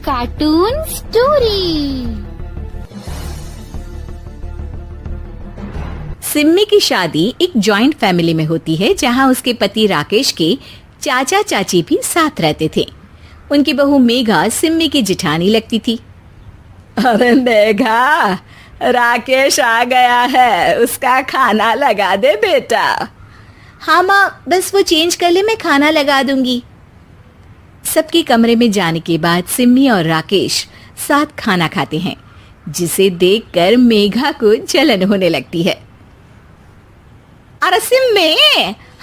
Cartoon story. Simmi की शादी एक जॉइंट फैमिली में होती है, जहां उसके पति राकेश के चाचा चाची भी साथ रहते थे। उनकी बहू मेघा सिम्मी की जिठानी लगती थी। अरे मेघा, राकेश आ गया है, उसका खाना लगा दे बेटा। हाँ माँ, बस वो चेंज कर ले, मैं खाना लगा दूंगी। सबके कमरे में जाने के बाद सिम्मी और राकेश साथ खाना खाते हैं, जिसे देखकर मेघा को जलन होने लगती है। अरे सिम्मी,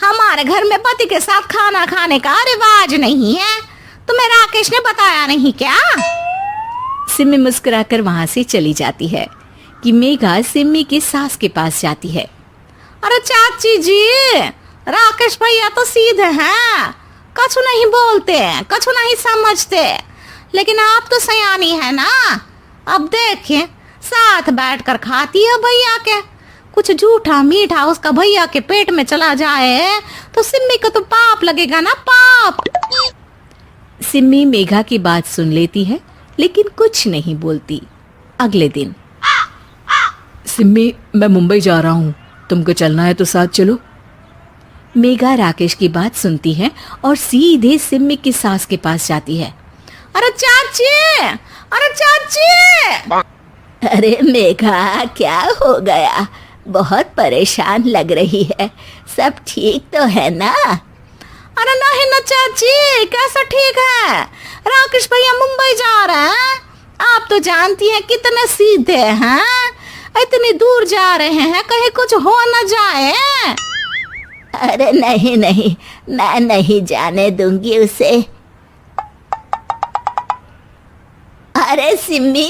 हमारे घर में पति के साथ खाना खाने का रिवाज नहीं है, तुम्हें राकेश ने बताया नहीं क्या? सिम्मी मुस्कुराकर वहां से चली जाती है कि मेघा सिम्मी की सास के पास जाती है। अरे चाची जी, राकेश भैया तो सीधे हैं, कछु नहीं बोलते, कछु नहीं समझते, लेकिन आप तो सयानी है ना। अब देखिए, साथ बैठकर खाती है भैया के, कुछ झूठा मीठा उसका भैया के पेट में चला जाए तो सिम्मी को तो पाप लगेगा ना, पाप। सिम्मी मेघा की बात सुन लेती है, लेकिन कुछ नहीं बोलती। अगले दिन, सिम्मी, मैं मुंबई जा रहा हूँ, तुमको चलना है तो साथ चलो। मेघा राकेश की बात सुनती है और सीधे सिम्मी की सास के पास जाती है। अरे चाची, अरे चाची। अरे मेघा, क्या हो गया? बहुत परेशान लग रही है, सब ठीक तो है ना? अरे नहीं ना चाची, कैसा ठीक है? राकेश भैया मुंबई जा रहे हैं, आप तो जानती हैं कितने सीधे हैं, इतनी दूर जा रहे हैं, कहीं कुछ हो न जाए। अरे नहीं नहीं, मैं नहीं जाने दूंगी उसे। अरे सिम्मी,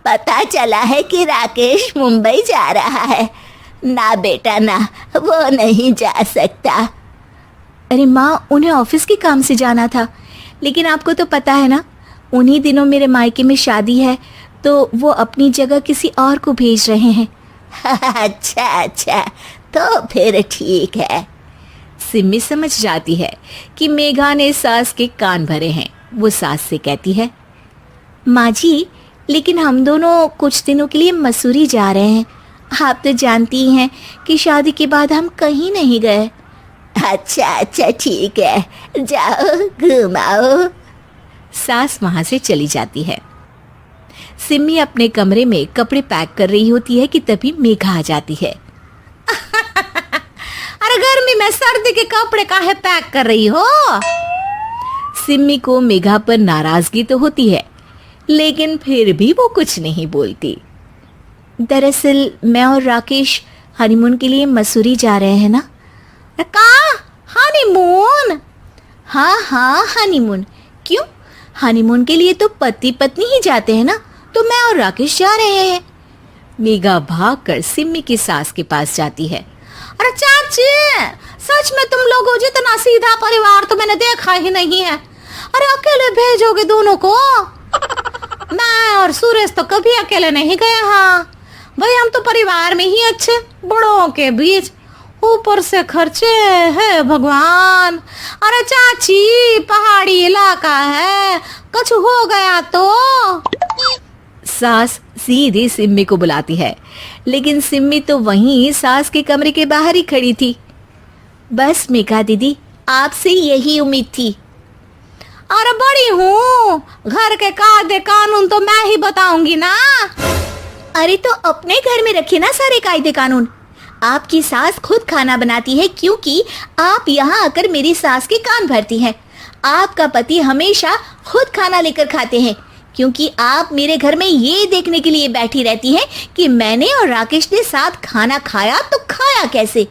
पता चला है कि राकेश मुंबई जा रहा है। ना बेटा ना, वो नहीं जा सकता। अरे माँ, उन्हें ऑफिस के काम से जाना था, लेकिन आपको तो पता है ना, उन्हीं दिनों मेरे मायके में शादी है, तो वो अपनी जगह किसी और को भेज रहे हैं। अच्छा अच्छा, तो फिर ठीक है। सिम्मी समझ जाती है कि मेघा ने सास के कान भरे हैं। वो सास से कहती है, माँ जी, लेकिन हम दोनों कुछ दिनों के लिए मसूरी जा रहे हैं। आप तो जानती हैं कि शादी के बाद हम कहीं नहीं गए। अच्छा अच्छा, ठीक है, जाओ घुमाओ। सास वहां से चली जाती है। सिम्मी अपने कमरे में कपड़े पैक कर रही होती है कि तभी मेघा आ जाती है। अरे गर्मी में सर्दी के कपड़े काहे पैक कर रही हो? सिम्मी को मेघा पर नाराजगी तो होती है, लेकिन फिर भी वो कुछ नहीं बोलती। दरअसल मैं और राकेश हनीमून के लिए मसूरी जा रहे हैं ना। का हनीमून? हाँ हाँ, हनीमून। क्यों? हनीमून के लिए तो पति पत्नी ही जाते हैं ना, तो मैं और राकेश जा रहे हैं। मेघा भागकर सिम्मी की सास के पास जाती है। अरे चाची, सच में तुम लोगों जितना सीधा परिवार तो मैंने देखा ही नहीं है। अरे अकेले भेजोगे दोनों को? मैं और सुरेश तो कभी अकेले नहीं गए। हाँ भाई, हम तो परिवार में ही अच्छे, बड़ों के बीच, ऊपर से खर्चे है भगवान। अरे चाची, पहाड़ी इलाका है, कुछ हो गया तो? सास सीधी सिम्मी को बुलाती है, लेकिन सिम्मी तो वहीं सास के कमरे के बाहर ही खड़ी थी। बस मेघा दीदी, आपसे यही उम्मीद थी। अरे बड़ी हूँ, घर के कायदे कानून तो मैं ही बताऊंगी ना। अरे तो अपने घर में रखिए ना सारे कायदे कानून। आपकी सास खुद खाना बनाती है, क्योंकि आप यहाँ आकर मेरी सास के कान भरती हैं। आपका पति हमेशा खुद खाना लेकर खाते हैं, क्योंकि आप मेरे घर में ये देखने के लिए बैठी रहती हैं कि मैंने और राकेश ने साथ खाना खाया तो खाया कैसे।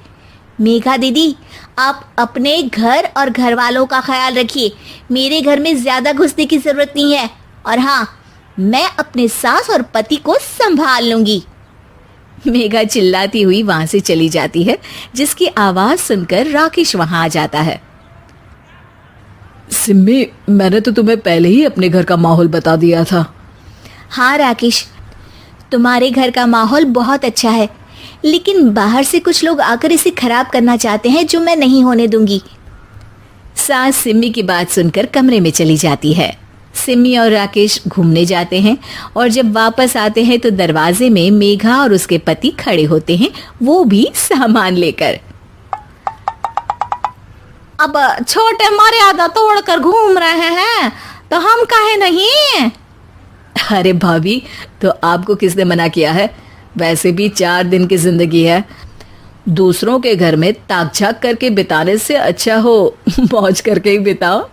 मेघा दीदी, आप अपने घर और घर वालों का ख्याल रखिए, मेरे घर में ज्यादा घुसने की जरूरत नहीं है। और हाँ, मैं अपने सास और पति को संभाल लूंगी। मेघा चिल्लाती हुई वहां से चली जाती है, जिसकी आवाज सुनकर राकेश वहां आ जाता है। सिम्मी, मैंने तो तुम्हें पहले ही अपने घर का माहौल बता दिया था। हाँ राकेश, तुम्हारे घर का माहौल बहुत अच्छा है, लेकिन बाहर से कुछ लोग आकर इसे खराब करना चाहते हैं, जो मैं नहीं होने दूंगी। सास सिम्मी की बात सुनकर कमरे में चली जाती है। सिमी और राकेश घूमने जाते हैं और जब वापस आते हैं तो दरवाजे में मेघा और उसके पति खड़े होते हैं, वो भी सामान लेकर। अब छोटे मर्यादा तोड़कर घूम रहे हैं तो हम काहे नहीं। अरे भाभी, तो आपको किसने मना किया है? वैसे भी 4 दिन की जिंदगी है, दूसरों के घर में ताक झाक करके बिताने से अच्छा हो मौज करके ही बिताओ।